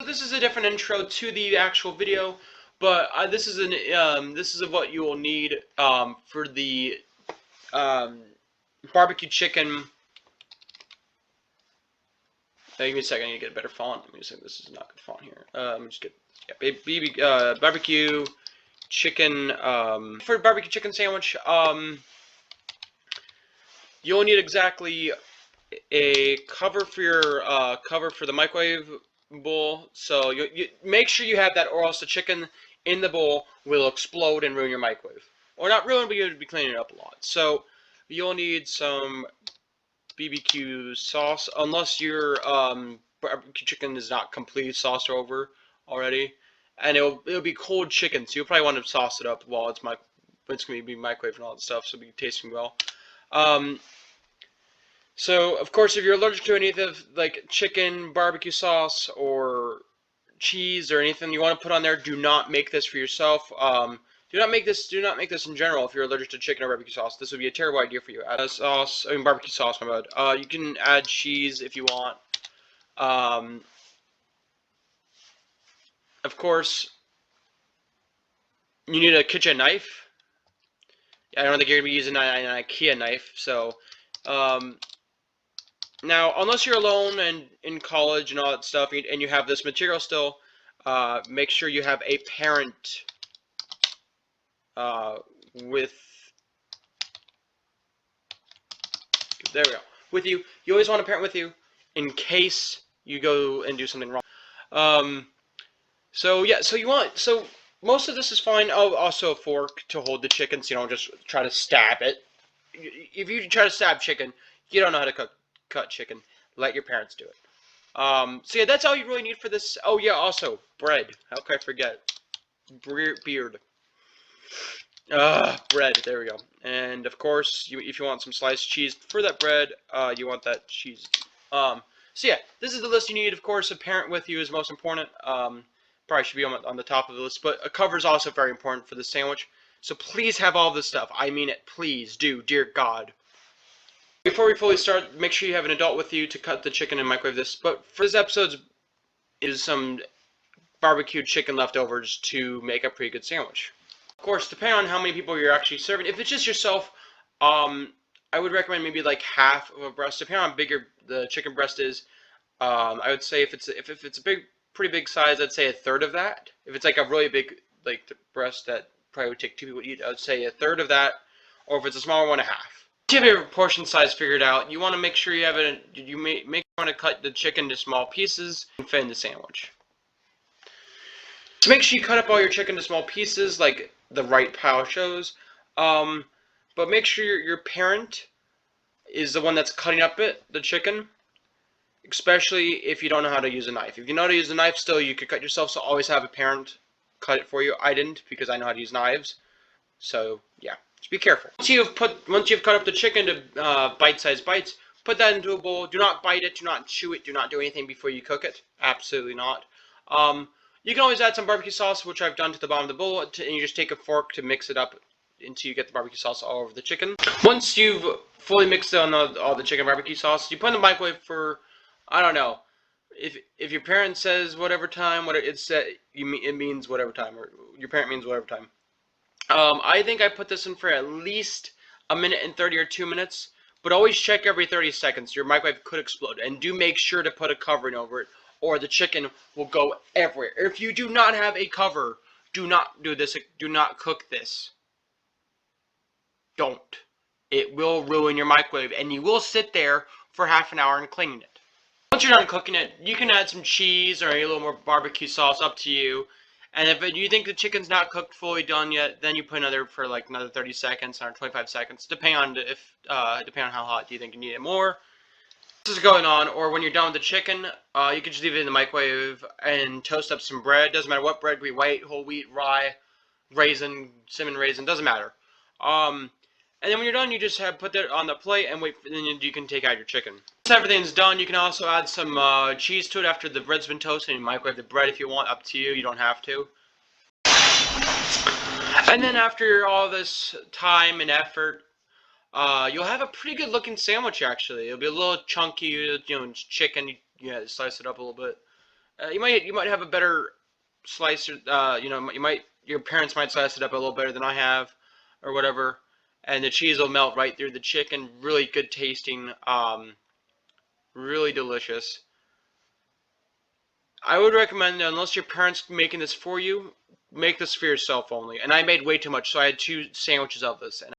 this is a different intro to the actual video, but this is what you will need for the barbecue chicken. Give me a second. I need to get a better font. Let me just say this is not good font here. Let me just get barbecue chicken. For a barbecue chicken sandwich, you'll need exactly a cover for your the microwave bowl. So you make sure you have that, or else the chicken in the bowl will explode and ruin your microwave. Or not ruin, but you'll be cleaning it up a lot. So you'll need some BBQ sauce, unless your barbecue chicken is not completely sauced over already, and it'll be cold chicken, so you'll probably want to sauce it up while it's going to be microwaved and all that stuff, so it'll be tasting well. So of course, if you're allergic to any of like chicken, barbecue sauce, or cheese, or anything you want to put on there, do not make this for yourself. Do not make this in general if you're allergic to chicken or barbecue sauce. This would be a terrible idea for you. Add barbecue sauce, my bad. You can add cheese if you want. Of course, you need a kitchen knife. I don't think you're going to be using an IKEA knife. So, now, unless you're alone and in college and all that stuff, and you have this material still, make sure you have a parent with you. You always want a parent with you in case you go and do something wrong. So most of this is fine. Oh, also a fork to hold the chicken, so you don't just try to stab it. If you try to stab chicken, you don't know how to cut chicken. Let your parents do it. So yeah, that's all you really need for this. Oh yeah, also bread. How could I forget? Bread. There we go. And of course, if you want some sliced cheese for that bread, you want that cheese. So yeah, this is the list you need. Of course, a parent with you is most important. Probably should be on the top of the list, but a cover is also very important for the sandwich. So please have all this stuff. I mean it. Please do, dear God. Before we fully start, make sure you have an adult with you to cut the chicken and microwave this. But for this episode is some barbecue chicken leftovers to make a pretty good sandwich. Of course, depending on how many people you're actually serving. If it's just yourself, I would recommend maybe like half of a breast. Depending on how big the chicken breast is, I would say if it's a pretty big size, I'd say a third of that. If it's like a really big the breast that probably would take 2 people to eat, I would say a third of that. Or if it's a smaller one, a half. If you have your portion size figured out, you want to make sure you have it. You want to cut the chicken into small pieces and fit in the sandwich. So make sure you cut up all your chicken to small pieces, like the right pile shows. But make sure your parent is the one that's cutting up the chicken, especially if you don't know how to use a knife. If you know how to use a knife, still you could cut yourself. So always have a parent cut it for you. I didn't, because I know how to use knives. So yeah, just be careful. Once you've cut up the chicken to bite-sized bites, put that into a bowl. Do not bite it. Do not chew it. Do not do anything before you cook it. Absolutely not. You can always add some barbecue sauce, which I've done to the bottom of the bowl, and you just take a fork to mix it up until you get the barbecue sauce all over the chicken. Once you've fully mixed on all the chicken barbecue sauce, you put in the microwave for, I don't know, if your parent says whatever time, it means whatever time, or your parent means whatever time. I think I put this in for at least a minute and 30 or 2 minutes, but always check every 30 seconds. Your microwave could explode, and do make sure to put a covering over it, or the chicken will go everywhere. If you do not have a cover, do not do this. Do not cook this. Don't. It will ruin your microwave, and you will sit there for half an hour and cleaning it. Once you're done cooking it, you can add some cheese or a little more barbecue sauce, up to you. And if you think the chicken's not cooked fully done yet, then you put another 30 seconds or 25 seconds, depending on how hot you think you need it more. This is going on, or when you're done with the chicken, you can just leave it in the microwave and toast up some bread. Doesn't matter what bread, it could be white, whole wheat, rye, raisin, cinnamon raisin, doesn't matter. And then when you're done, you just put that on the plate and wait, and then you can take out your chicken. Once everything's done, you can also add some cheese to it after the bread's been toasted, and microwave the bread if you want. Up to you. You don't have to. And then after all this time and effort, you'll have a pretty good looking sandwich. Actually, it'll be a little chunky, chicken. You slice it up a little bit. You might have a better slicer. You know, your parents might slice it up a little better than I have, or whatever. And the cheese will melt right through the chicken. Really good tasting. Really delicious. I would recommend, unless your parents making this for you, make this for yourself only. And I made way too much, so I had 2 sandwiches of this. And